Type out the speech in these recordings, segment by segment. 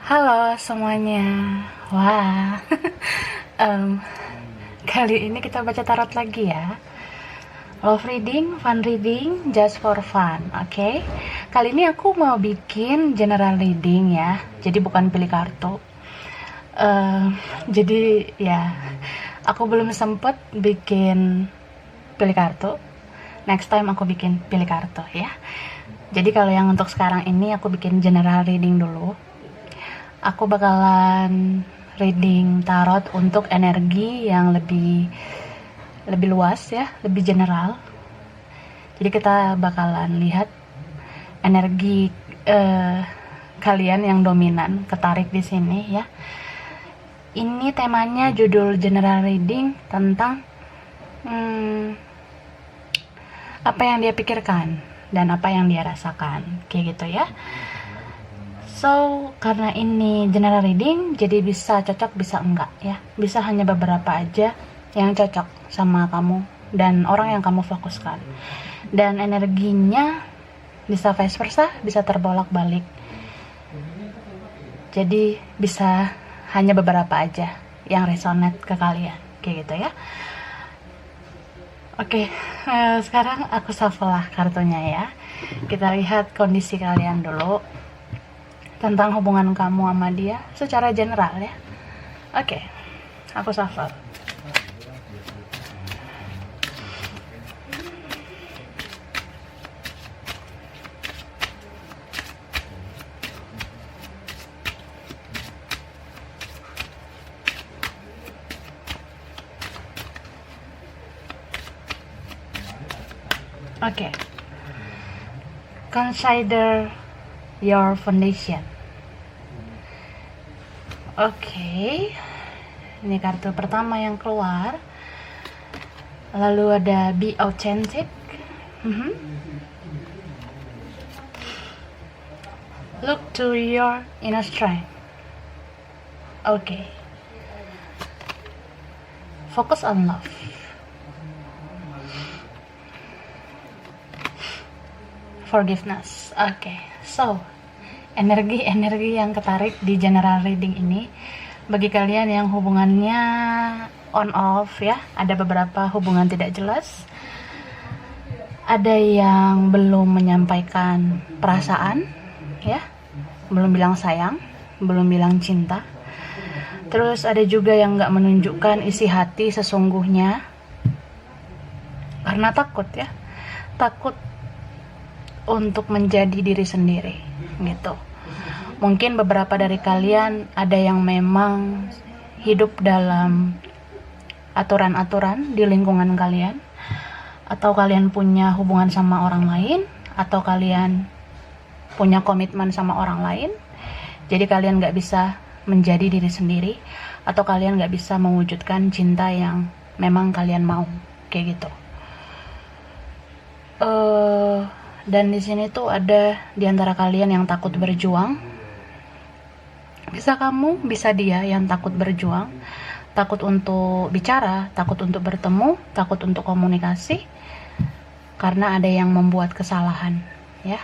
Halo semuanya. Wah. Em, Kali ini kita baca tarot lagi ya. Love reading, fun reading, just for fun. Oke. Kali ini aku mau bikin general reading ya. Jadi bukan pilih kartu. Jadi ya, aku belum sempet bikin pilih kartu. Next time aku bikin pilih kartu ya. Jadi kalau yang untuk sekarang ini aku bikin general reading dulu. Aku bakalan reading tarot untuk energi yang lebih luas ya, lebih general. Jadi kita bakalan lihat energi kalian yang dominan, ketarik di sini ya. Ini temanya judul general reading tentang apa yang dia pikirkan dan apa yang dia rasakan, kayak gitu ya. So, karena ini general reading, jadi bisa cocok, bisa enggak ya. Bisa hanya beberapa aja yang cocok sama kamu dan orang yang kamu fokuskan. Dan energinya bisa vice versa, bisa terbolak-balik. Jadi bisa hanya beberapa aja yang resonate ke kalian, kayak gitu ya. Oke, sekarang aku shuffle lah kartunya ya. Kita lihat kondisi kalian dulu. Tentang hubungan kamu sama dia secara general ya. Oke, aku shuffle. Oke. Consider your foundation. Oke, ini kartu pertama yang keluar. Lalu ada be authentic. Look to your inner strength. Oke. Focus on love. Forgiveness. Oke, so energi-energi yang ketarik di general reading ini bagi kalian yang hubungannya on off ya, ada beberapa hubungan tidak jelas, ada yang belum menyampaikan perasaan ya, belum bilang sayang, belum bilang cinta, terus ada juga yang nggak menunjukkan isi hati sesungguhnya karena takut ya, takut untuk menjadi diri sendiri gitu. Mungkin beberapa dari kalian ada yang memang hidup dalam aturan-aturan di lingkungan kalian, atau kalian punya hubungan sama orang lain, atau kalian punya komitmen sama orang lain, jadi kalian gak bisa menjadi diri sendiri, atau kalian gak bisa mewujudkan cinta yang memang kalian mau, kayak gitu. Dan di sini tuh ada di antara kalian yang takut berjuang. Bisa kamu, bisa dia yang takut berjuang, takut untuk bicara, takut untuk bertemu, takut untuk komunikasi, karena ada yang membuat kesalahan, ya.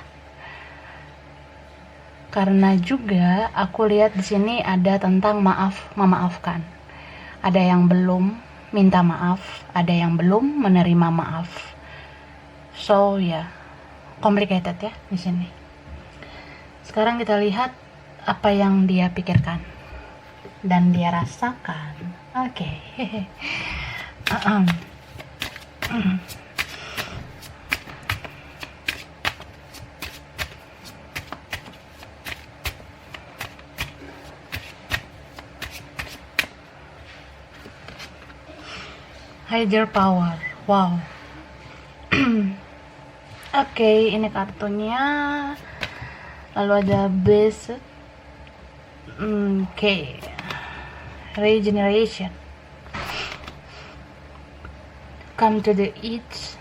Karena juga aku lihat di sini ada tentang maaf, memaafkan. Ada yang belum minta maaf, ada yang belum menerima maaf. So complicated ya di sini. Sekarang kita lihat apa yang dia pikirkan dan dia rasakan. Oke. Higher power. Wow. Oke, ini kartunya. Lalu ada base. Oke. Regeneration. Come to the edge.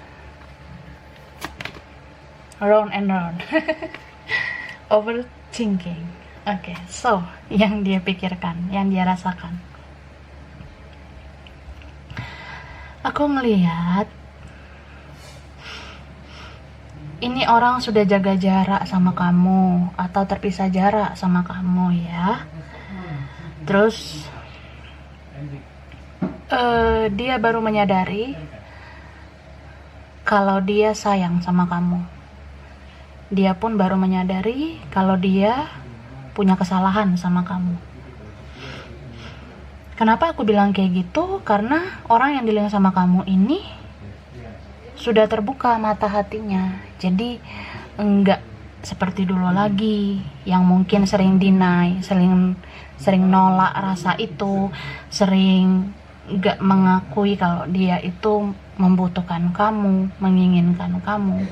Round and round. Overthinking. Oke, so yang dia pikirkan, yang dia rasakan. Aku ngelihat ini orang sudah jaga jarak sama kamu atau terpisah jarak sama kamu ya. Terus dia baru menyadari kalau dia sayang sama kamu. Dia pun baru menyadari kalau dia punya kesalahan sama kamu. Kenapa aku bilang kayak gitu? Karena orang yang dealing sama kamu ini sudah terbuka mata hatinya. Jadi enggak seperti dulu lagi yang mungkin sering deny, sering nolak rasa itu, sering enggak mengakui kalau dia itu membutuhkan kamu, menginginkan kamu.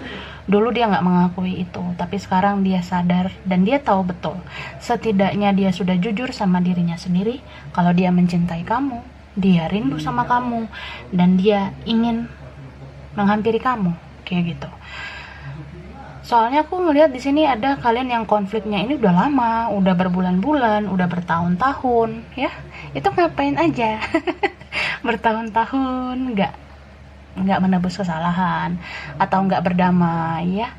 Dulu dia nggak mengakui itu, tapi sekarang dia sadar dan dia tahu betul. Setidaknya dia sudah jujur sama dirinya sendiri kalau dia mencintai kamu, dia rindu sama kamu, dan dia ingin menghampiri kamu, kayak gitu. Soalnya aku ngelihat di sini ada kalian yang konfliknya ini udah lama, udah berbulan-bulan, udah bertahun-tahun, ya. Itu ngapain aja? Bertahun-tahun nggak menebus kesalahan atau nggak berdamai, ya,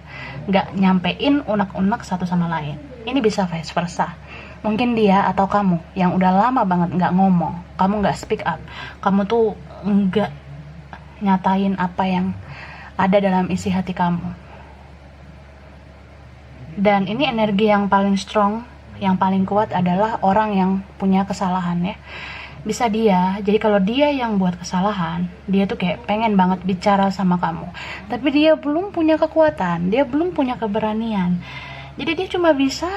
nggak nyampein unek-unek satu sama lain. Ini bisa vice versa. Mungkin dia atau kamu yang udah lama banget nggak ngomong, kamu nggak speak up, kamu tuh nggak nyatain apa yang ada dalam isi hati kamu. Dan ini energi yang paling strong, yang paling kuat adalah orang yang punya kesalahan, ya. Bisa dia, jadi kalau dia yang buat kesalahan, dia tuh kayak pengen banget bicara sama kamu, tapi dia belum punya kekuatan, dia belum punya keberanian. Jadi dia cuma bisa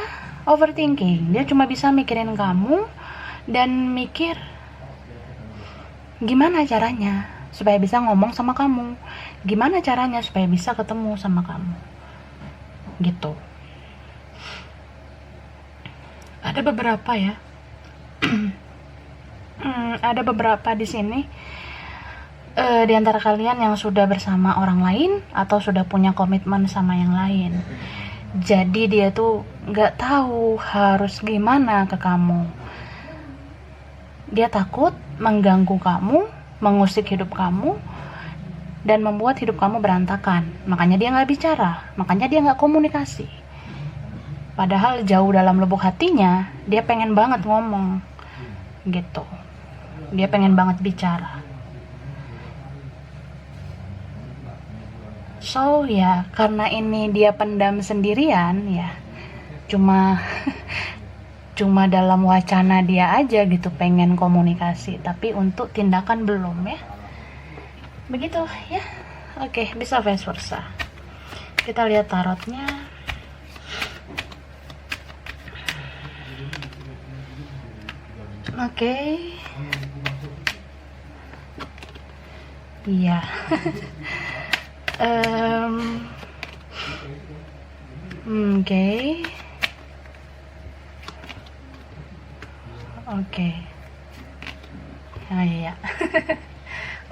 overthinking, dia cuma bisa mikirin kamu dan mikir gimana caranya supaya bisa ngomong sama kamu, gimana caranya supaya bisa ketemu sama kamu, gitu. Ada beberapa, ya. Ada beberapa di sini di antara kalian yang sudah bersama orang lain atau sudah punya komitmen sama yang lain. Jadi dia tuh nggak tahu harus gimana ke kamu. Dia takut mengganggu kamu, mengusik hidup kamu, dan membuat hidup kamu berantakan. Makanya dia nggak bicara, makanya dia nggak komunikasi. Padahal jauh dalam lubuk hatinya, dia pengen banget ngomong, gitu. Dia pengen banget bicara. So ya, karena ini dia pendam sendirian, ya, cuma dalam wacana dia aja gitu pengen komunikasi, tapi untuk tindakan belum, ya. Begitu, ya. Oke, bisa vice versa. Kita lihat tarotnya. Oke. Iya. Oke. Ah, iya.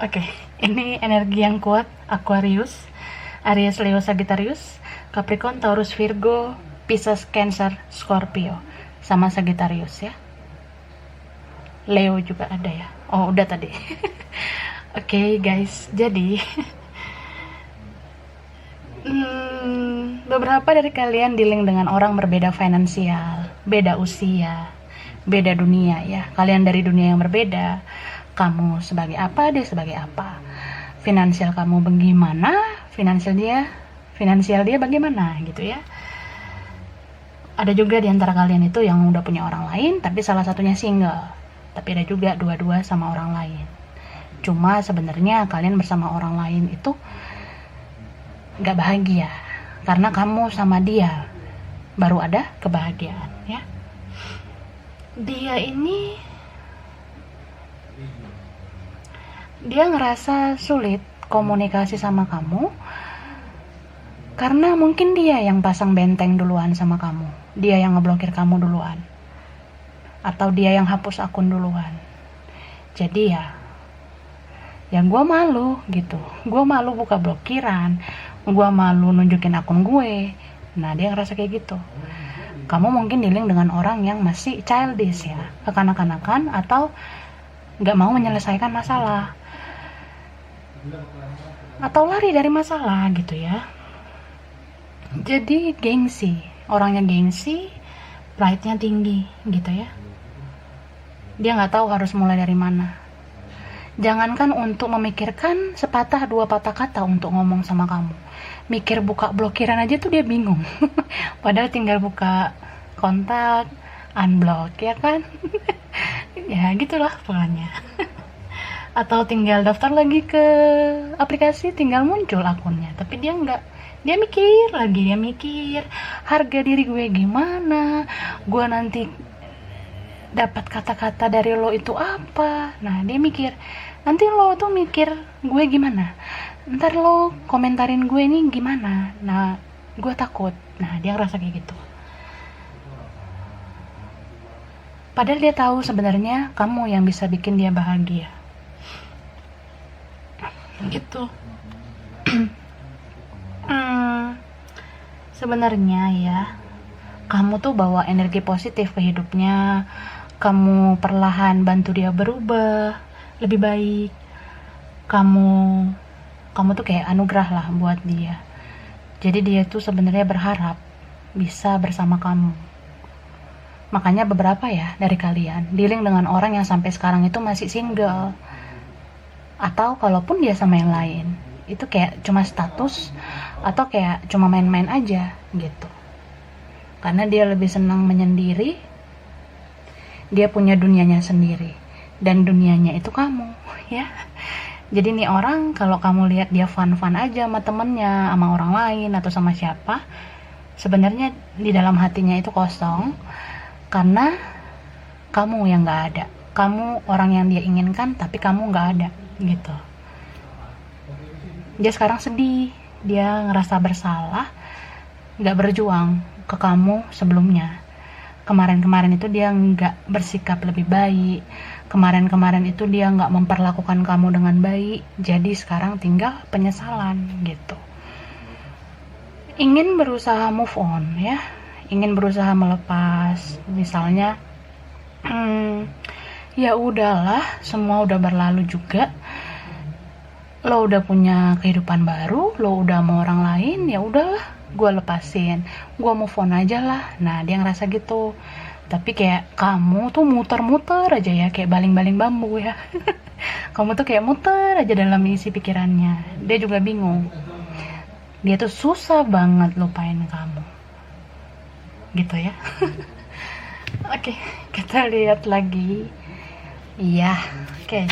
Oke, ini energi yang kuat. Aquarius, Aries, Leo, Sagittarius, Capricorn, Taurus, Virgo, Pisces, Cancer, Scorpio, sama Sagittarius, ya. Leo juga ada, ya. Oh, udah tadi. Oke, guys, jadi beberapa dari kalian dealing dengan orang berbeda finansial, beda usia, beda dunia, ya. Kalian dari dunia yang berbeda. Kamu sebagai apa, dia sebagai apa. Finansial kamu bagaimana, finansial dia bagaimana, gitu, ya. Ada juga di antara kalian itu yang udah punya orang lain, tapi salah satunya single. Tapi ada juga dua-dua sama orang lain. Cuma sebenarnya kalian bersama orang lain itu gak bahagia, karena kamu sama dia baru ada kebahagiaan, ya. Dia ngerasa sulit komunikasi sama kamu karena mungkin dia yang pasang benteng duluan sama kamu, dia yang ngeblokir kamu duluan, atau dia yang hapus akun duluan. Jadi ya gue malu gitu, gue malu buka blokiran, gue malu nunjukin akun gue. Nah, dia ngerasa kayak gitu. Kamu mungkin dealing dengan orang yang masih childish, ya, kekanak-kanakan, atau gak mau menyelesaikan masalah, atau lari dari masalah, gitu, ya. Jadi gengsi, orangnya gengsi, pride-nya tinggi gitu ya. Dia nggak tahu harus mulai dari mana. Jangankan untuk memikirkan sepatah dua patah kata untuk ngomong sama kamu, mikir buka blokiran aja tuh dia bingung. Padahal tinggal buka kontak, unblock ya kan. Ya gitulah pokoknya. Atau tinggal daftar lagi ke aplikasi, tinggal muncul akunnya, tapi dia nggak, dia mikir lagi, dia mikir harga diri gue gimana, gue nanti dapat kata-kata dari lo itu apa. Nah dia mikir, nanti lo tuh mikir gue gimana, ntar lo komentarin gue ini gimana, nah gue takut. Nah dia ngerasa kayak gitu, padahal dia tahu sebenarnya kamu yang bisa bikin dia bahagia gitu. Sebenarnya ya, kamu tuh bawa energi positif ke hidupnya, kamu perlahan bantu dia berubah lebih baik. Kamu tuh kayak anugerah lah buat dia. Jadi dia tuh sebenarnya berharap bisa bersama kamu. Makanya beberapa ya dari kalian dealing dengan orang yang sampai sekarang itu masih single, atau kalaupun dia sama yang lain itu kayak cuma status atau kayak cuma main-main aja gitu, karena dia lebih senang menyendiri. Dia punya dunianya sendiri dan dunianya itu kamu ya. Jadi nih orang, kalau kamu lihat dia fun-fun aja sama temennya, sama orang lain atau sama siapa, sebenarnya di dalam hatinya itu kosong, karena kamu yang gak ada. Kamu orang yang dia inginkan tapi kamu gak ada gitu. Dia sekarang sedih, dia ngerasa bersalah gak berjuang ke kamu sebelumnya. Kemarin-kemarin itu dia gak bersikap lebih baik, kemarin-kemarin itu dia gak memperlakukan kamu dengan baik. Jadi sekarang tinggal penyesalan gitu. Ingin berusaha move on ya, ingin berusaha melepas. Misalnya ya udahlah, semua udah berlalu juga, lo udah punya kehidupan baru, lo udah sama orang lain, ya udahlah, gue lepasin, gue move on aja lah. Nah dia ngerasa gitu, tapi kayak kamu tuh muter-muter aja ya, kayak baling-baling bambu ya. Kamu tuh kayak muter aja dalam isi pikirannya. Dia juga bingung, dia tuh susah banget lupain kamu gitu ya. Oke, kita lihat lagi. Iya, oke.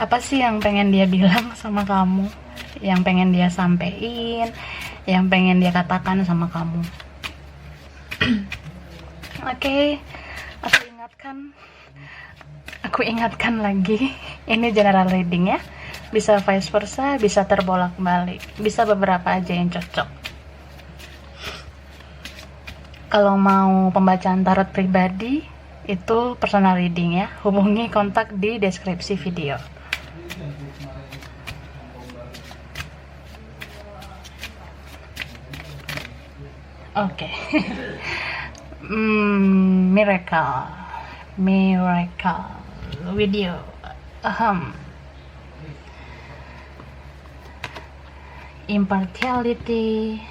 Apa sih yang pengen dia bilang sama kamu? Yang pengen dia sampein? Yang pengen dia katakan sama kamu? Oke, aku ingatkan lagi. Ini general reading ya. Bisa vice versa, bisa terbolak-balik, bisa beberapa aja yang cocok. Kalau mau pembacaan tarot pribadi, itu personal reading ya, hubungi kontak di deskripsi video. Oke. Miracle video. Impartiality,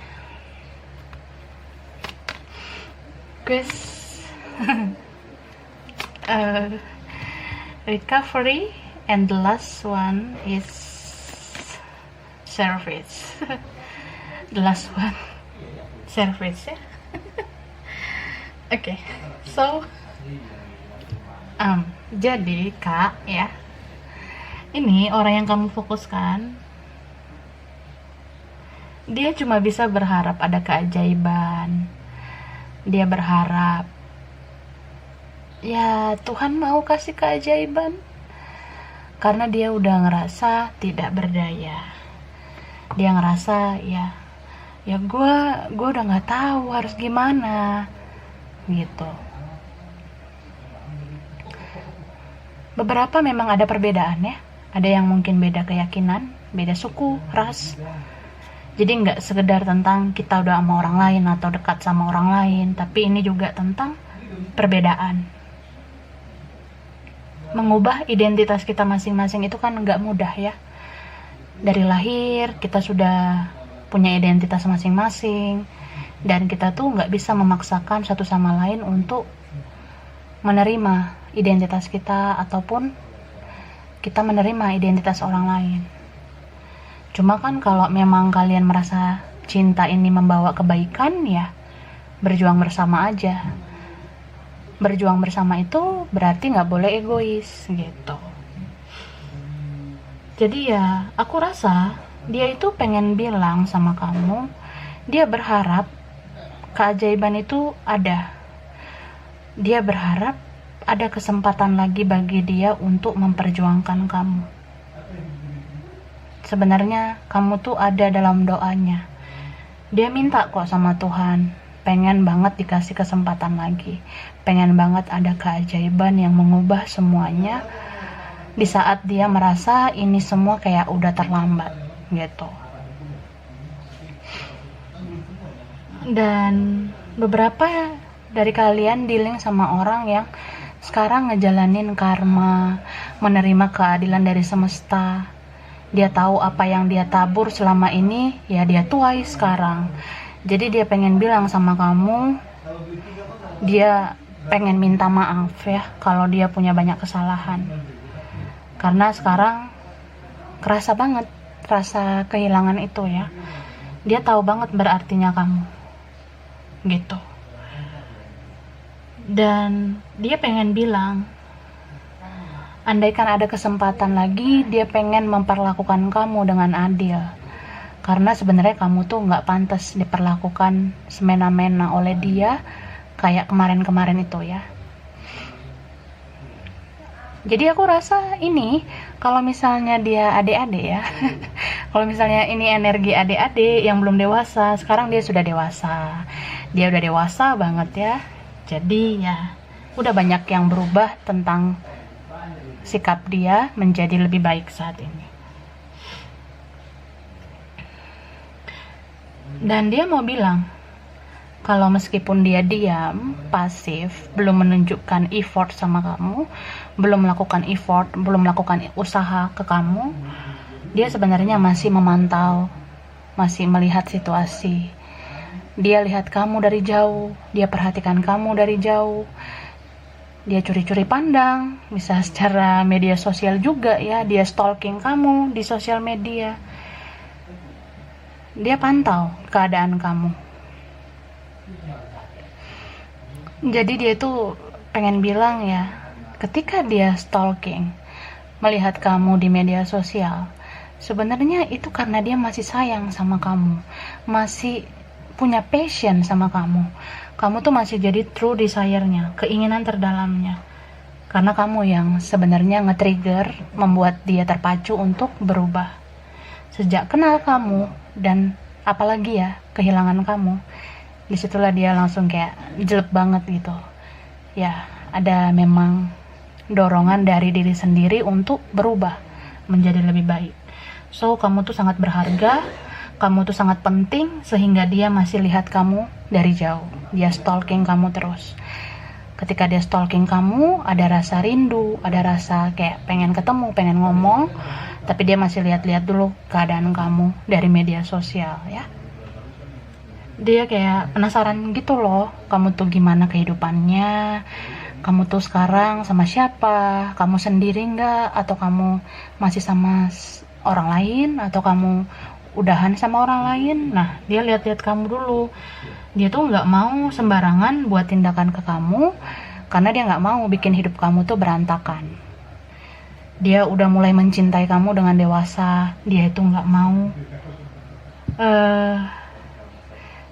recovery, and the last one is service. The last one, service ya. Oke, so jadi Kak ya, ini orang yang kamu fokuskan, dia cuma bisa berharap ada keajaiban. Dia berharap ya Tuhan mau kasih keajaiban, karena dia udah ngerasa tidak berdaya. Dia ngerasa ya gue udah nggak tahu harus gimana gitu. Beberapa memang ada perbedaan ya, ada yang mungkin beda keyakinan, beda suku, ras. Jadi nggak sekedar tentang kita udah sama orang lain atau dekat sama orang lain, tapi ini juga tentang perbedaan. Mengubah identitas kita masing-masing itu kan nggak mudah ya. Dari lahir kita sudah punya identitas masing-masing, dan kita tuh nggak bisa memaksakan satu sama lain untuk menerima identitas kita ataupun kita menerima identitas orang lain. Cuma kan kalau memang kalian merasa cinta ini membawa kebaikan, ya berjuang bersama aja. Berjuang bersama itu berarti nggak boleh egois gitu. Jadi ya aku rasa dia itu pengen bilang sama kamu, dia berharap keajaiban itu ada. Dia berharap ada kesempatan lagi bagi dia untuk memperjuangkan kamu. Sebenarnya kamu tuh ada dalam doanya. Dia minta kok sama Tuhan, pengen banget dikasih kesempatan lagi, pengen banget ada keajaiban yang mengubah semuanya di saat dia merasa ini semua kayak udah terlambat gitu. Dan beberapa dari kalian dealing sama orang yang sekarang ngejalanin karma, menerima keadilan dari semesta. Dia tahu apa yang dia tabur selama ini, ya dia tuai sekarang. Jadi dia pengen bilang sama kamu, dia pengen minta maaf ya kalau dia punya banyak kesalahan. Karena sekarang kerasa banget rasa kehilangan itu ya. Dia tahu banget berartinya kamu gitu. Dan dia pengen bilang, andaikan ada kesempatan lagi, dia pengen memperlakukan kamu dengan adil. Karena sebenarnya kamu tuh nggak pantas diperlakukan semena-mena oleh dia kayak kemarin-kemarin itu ya. Jadi aku rasa ini, kalau misalnya dia adik-adik ya, kalau misalnya ini energi adik-adik yang belum dewasa, sekarang dia sudah dewasa. Dia udah dewasa banget ya. Jadi ya, udah banyak yang berubah tentang sikap dia menjadi lebih baik saat ini. Dan dia mau bilang, kalau meskipun dia diam, pasif, belum menunjukkan effort sama kamu, belum melakukan effort, belum melakukan usaha ke kamu, dia sebenarnya masih memantau, masih melihat situasi. Dia lihat kamu dari jauh, dia perhatikan kamu dari jauh, dia curi-curi pandang, bisa secara media sosial juga ya, dia stalking kamu di sosial media. Dia pantau keadaan kamu. Jadi dia tuh pengen bilang ya, ketika dia stalking, melihat kamu di media sosial, sebenarnya itu karena dia masih sayang sama kamu, masih punya passion sama kamu. Kamu tuh masih jadi true desire-nya, keinginan terdalamnya. Karena kamu yang sebenarnya nge-trigger, membuat dia terpacu untuk berubah. Sejak kenal kamu, dan apalagi ya, kehilangan kamu, disitulah dia langsung kayak jelek banget gitu. Ya, ada memang dorongan dari diri sendiri untuk berubah menjadi lebih baik. So, kamu tuh sangat berharga, kamu tuh sangat penting, sehingga dia masih lihat kamu dari jauh. Dia stalking kamu terus. Ketika dia stalking kamu, ada rasa rindu, ada rasa kayak pengen ketemu, pengen ngomong, tapi dia masih lihat-lihat dulu keadaan kamu dari media sosial ya. Dia kayak penasaran gitu loh, kamu tuh gimana kehidupannya, kamu tuh sekarang sama siapa, kamu sendiri nggak, atau kamu masih sama orang lain, atau kamu udahan sama orang lain. Nah, dia lihat-lihat kamu dulu. Dia tuh nggak mau sembarangan buat tindakan ke kamu, karena dia nggak mau bikin hidup kamu tuh berantakan. Dia udah mulai mencintai kamu dengan dewasa. Dia itu nggak mau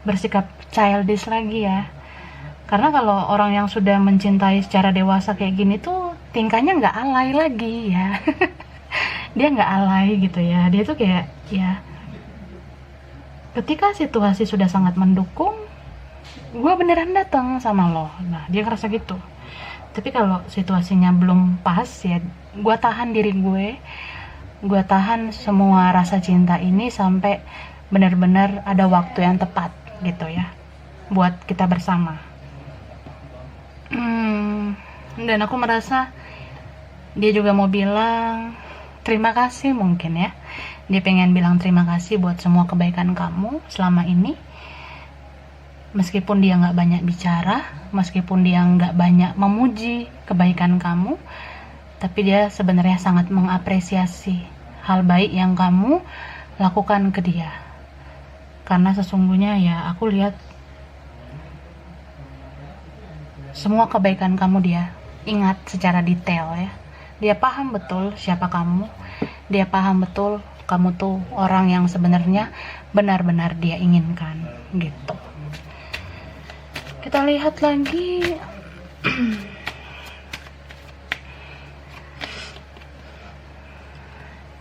bersikap childish lagi ya. Karena kalau orang yang sudah mencintai secara dewasa kayak gini tuh tingkahnya nggak alay lagi ya. Dia nggak alay gitu ya. Dia tuh kayak ya, ketika situasi sudah sangat mendukung, gue beneran datang sama lo. Nah, dia ngerasa gitu. Tapi kalau situasinya belum pas ya, gue tahan diri gue tahan semua rasa cinta ini sampai benar-benar ada waktu yang tepat gitu ya, buat kita bersama. Dan aku merasa dia juga mau bilang terima kasih mungkin ya. Dia pengen bilang terima kasih buat semua kebaikan kamu selama ini. Meskipun dia nggak banyak bicara, meskipun dia nggak banyak memuji kebaikan kamu, tapi dia sebenarnya sangat mengapresiasi hal baik yang kamu lakukan ke dia. Karena sesungguhnya ya aku lihat semua kebaikan kamu dia ingat secara detail ya. Dia paham betul siapa kamu. Dia paham betul kamu tuh orang yang sebenarnya benar-benar dia inginkan gitu. Kita lihat lagi.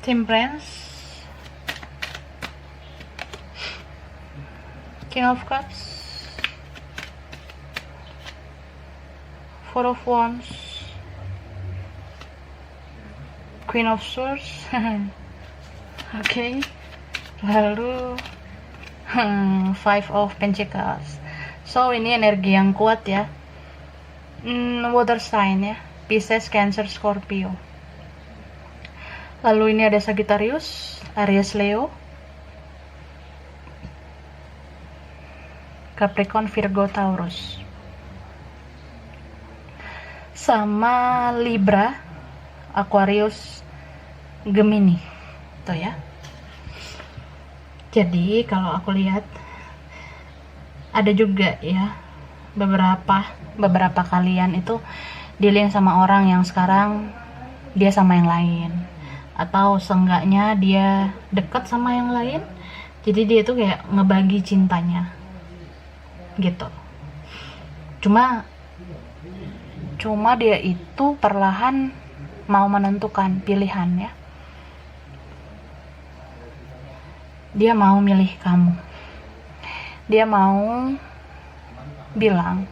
Temperance, King of Cups, Four of Wands, Queen of Swords. Oke. Lalu Five of Pentacles. So ini energi yang kuat ya. Water sign ya. Pisces, Cancer, Scorpio. Lalu ini ada Sagittarius, Aries, Leo, Capricorn, Virgo, Taurus, sama Libra, Aquarius, Gemini. Tuh ya. Jadi kalau aku lihat ada juga ya beberapa kalian itu dealing sama orang yang sekarang dia sama yang lain, atau seenggaknya dia deket sama yang lain, jadi dia tuh kayak ngebagi cintanya gitu. Cuma dia itu perlahan mau menentukan pilihan ya. Dia mau milih kamu. Dia mau bilang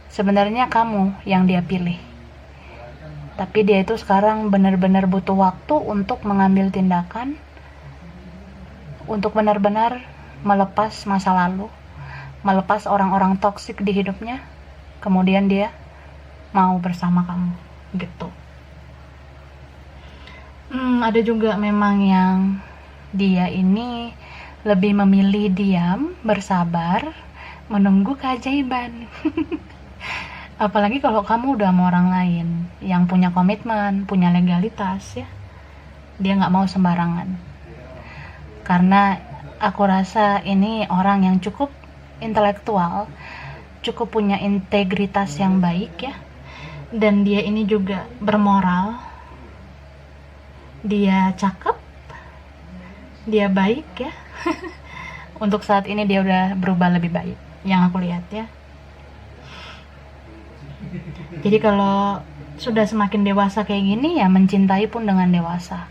sebenarnya kamu yang dia pilih. Tapi dia itu sekarang benar-benar butuh waktu untuk mengambil tindakan, untuk benar-benar melepas masa lalu, melepas orang-orang toksik di hidupnya, kemudian dia mau bersama kamu gitu. Ada juga memang yang dia ini lebih memilih diam, bersabar, menunggu keajaiban. Apalagi kalau kamu udah sama orang lain yang punya komitmen, punya legalitas ya, dia nggak mau sembarangan. Karena aku rasa ini orang yang cukup intelektual, cukup punya integritas yang baik ya, dan dia ini juga bermoral, dia cakep, dia baik ya. Untuk saat ini dia udah berubah lebih baik, yang aku lihat ya. Jadi kalau sudah semakin dewasa kayak gini ya, mencintai pun dengan dewasa.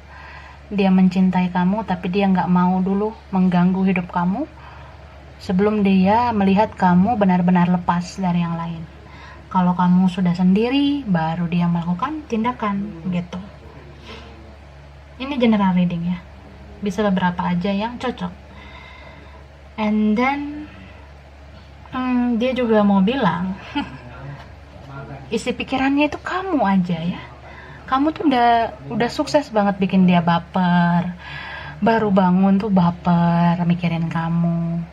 Dia mencintai kamu, tapi dia nggak mau dulu mengganggu hidup kamu sebelum dia melihat kamu benar-benar lepas dari yang lain. Kalau kamu sudah sendiri, baru dia melakukan tindakan gitu. Ini general reading ya, bisa beberapa aja yang cocok. And then dia juga mau bilang isi pikirannya itu kamu aja ya. Kamu tuh udah sukses banget bikin dia baper. Baru bangun tuh baper mikirin kamu.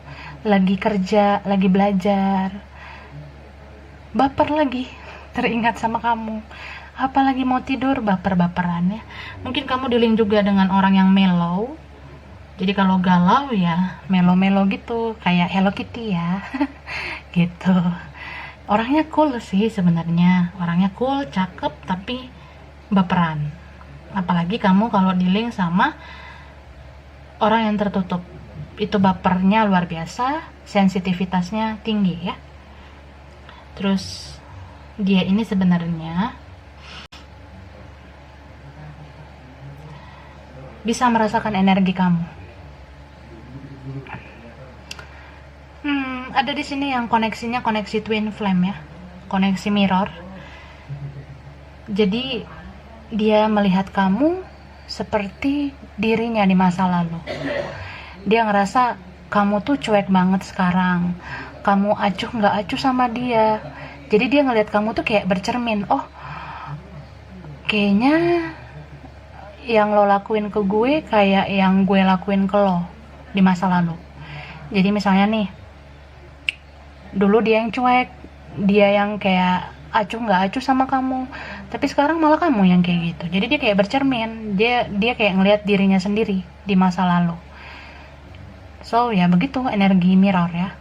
Lagi kerja, lagi belajar, baper lagi, teringat sama kamu. Apalagi mau tidur, baper-baperan ya. Mungkin kamu dealing juga dengan orang yang mellow. Jadi kalau galau ya melo-melo gitu, kayak Hello Kitty ya. Gitu. Orangnya cool sih sebenarnya, orangnya cool, cakep, tapi baperan. Apalagi kamu kalau dealing sama orang yang tertutup, itu bapernya luar biasa, sensitivitasnya tinggi ya. Terus dia ini sebenarnya bisa merasakan energi kamu. Ada di sini yang koneksinya koneksi twin flame ya, koneksi mirror. Jadi dia melihat kamu seperti dirinya di masa lalu. Dia ngerasa kamu tuh cuek banget sekarang, kamu acuh nggak acuh sama dia. Jadi dia ngelihat kamu tuh kayak bercermin, oh kayaknya yang lo lakuin ke gue kayak yang gue lakuin ke lo di masa lalu. Jadi misalnya nih, dulu dia yang cuek, dia yang kayak acuh nggak acuh sama kamu, tapi sekarang malah kamu yang kayak gitu. Jadi dia kayak bercermin, dia kayak ngelihat dirinya sendiri di masa lalu. So ya begitu energi mirror ya.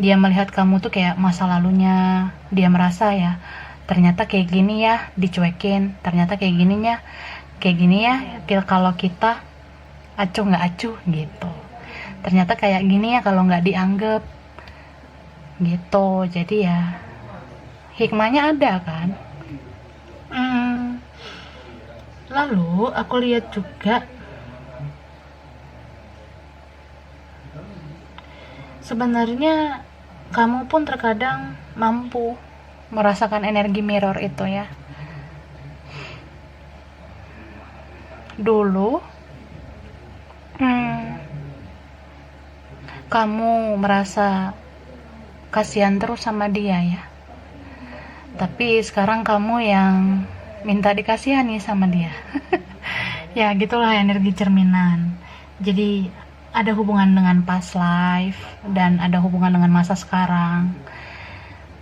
Dia melihat kamu tuh kayak masa lalunya, dia merasa ya ternyata kayak gini ya dicuekin, ternyata kayak gininya kayak gini ya kalau kita acuh nggak acuh gitu, ternyata kayak gini ya kalau nggak dianggap gitu. Jadi ya hikmahnya ada kan. Lalu aku lihat juga sebenarnya kamu pun terkadang mampu merasakan energi mirror itu ya. Dulu kamu merasa kasihan terus sama dia ya, tapi sekarang kamu yang minta dikasihani sama dia. Ya gitulah energi cerminan. Jadi ada hubungan dengan past life dan ada hubungan dengan masa sekarang.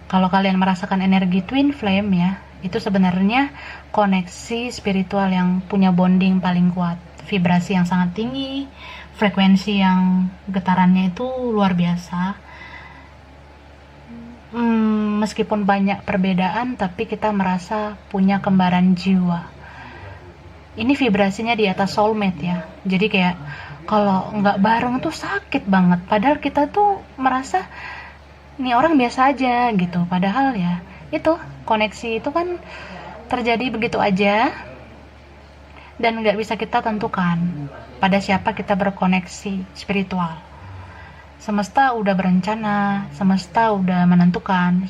Kalau kalian merasakan energi twin flame ya, itu sebenarnya koneksi spiritual yang punya bonding paling kuat, vibrasi yang sangat tinggi, frekuensi yang getarannya itu luar biasa. Meskipun banyak perbedaan, tapi kita merasa punya kembaran jiwa. Ini vibrasinya di atas soulmate ya. Jadi kayak kalau nggak bareng tuh sakit banget. Padahal kita tuh merasa nih orang biasa aja gitu. Padahal ya itu koneksi itu kan terjadi begitu aja dan nggak bisa kita tentukan pada siapa kita berkoneksi spiritual. Semesta udah berencana, semesta udah menentukan.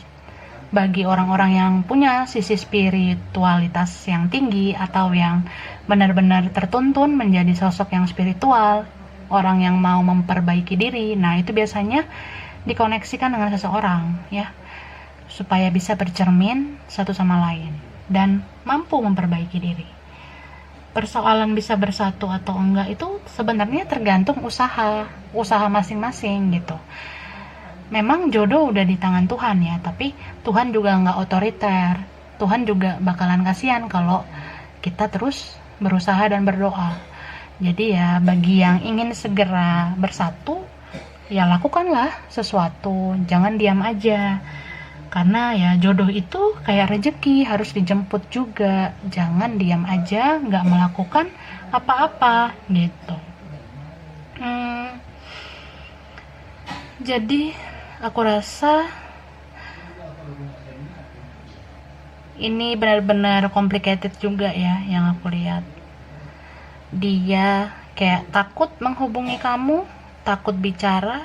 Bagi orang-orang yang punya sisi spiritualitas yang tinggi atau yang benar-benar tertuntun menjadi sosok yang spiritual, orang yang mau memperbaiki diri, nah itu biasanya dikoneksikan dengan seseorang ya, supaya bisa bercermin satu sama lain dan mampu memperbaiki diri. Persoalan bisa bersatu atau enggak itu sebenarnya tergantung usaha masing-masing gitu. Memang jodoh udah di tangan Tuhan ya, tapi Tuhan juga nggak otoriter. Tuhan juga bakalan kasihan kalau kita terus berusaha dan berdoa. Jadi ya bagi yang ingin segera bersatu, ya lakukanlah sesuatu, jangan diam aja. Karena ya jodoh itu kayak rezeki, harus dijemput juga. Jangan diam aja, nggak melakukan apa-apa gitu. Jadi aku rasa ini benar-benar complicated juga ya yang aku lihat. Dia kayak takut menghubungi kamu, takut bicara,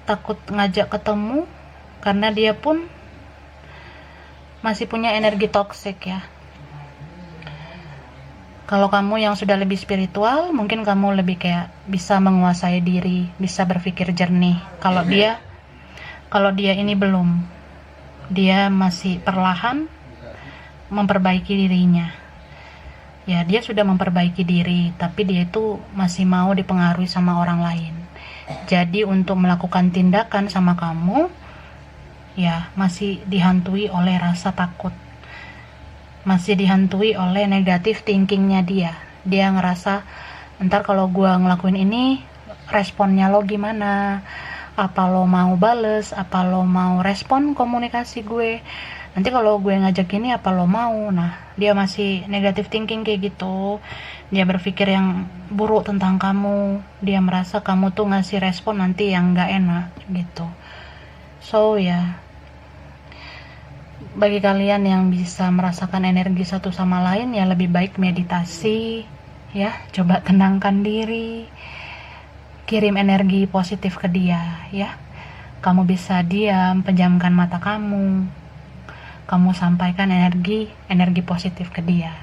takut ngajak ketemu, karena dia pun masih punya energi toksik ya. Kalau kamu yang sudah lebih spiritual, mungkin kamu lebih kayak bisa menguasai diri, bisa berpikir jernih. Kalau dia ini belum, dia masih perlahan memperbaiki dirinya. Ya dia sudah memperbaiki diri, tapi dia itu masih mau dipengaruhi sama orang lain. Jadi untuk melakukan tindakan sama kamu, ya masih dihantui oleh rasa takut, masih dihantui oleh negatif thinkingnya dia. Dia ngerasa ntar kalau gue ngelakuin ini responnya lo gimana, apa lo mau bales, apa lo mau respon komunikasi gue, nanti kalau gue ngajak gini apa lo mau. Nah dia masih negatif thinking kayak gitu, dia berpikir yang buruk tentang kamu, dia merasa kamu tuh ngasih respon nanti yang gak enak gitu. So ya, bagi kalian yang bisa merasakan energi satu sama lain, ya lebih baik meditasi ya, coba tenangkan diri, kirim energi positif ke dia ya. Kamu bisa diam, pejamkan mata kamu sampaikan energi positif ke dia,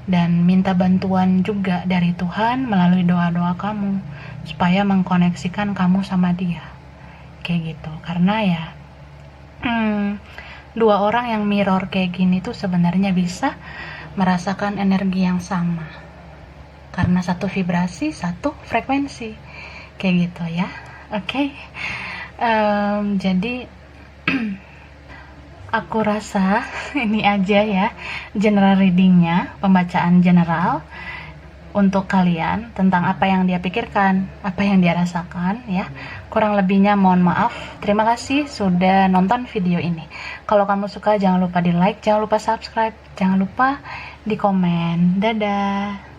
dan minta bantuan juga dari Tuhan melalui doa-doa kamu supaya mengkoneksikan kamu sama dia kayak gitu. Karena ya dua orang yang mirror kayak gini tuh sebenarnya bisa merasakan energi yang sama. Karena satu vibrasi, satu frekuensi. Kayak gitu ya. Oke. Jadi aku rasa ini aja ya general readingnya, pembacaan general untuk kalian tentang apa yang dia pikirkan, apa yang dia rasakan ya. Kurang lebihnya mohon maaf. Terima kasih sudah nonton video ini. Kalau kamu suka jangan lupa di like, jangan lupa subscribe, jangan lupa di komen. Dadah.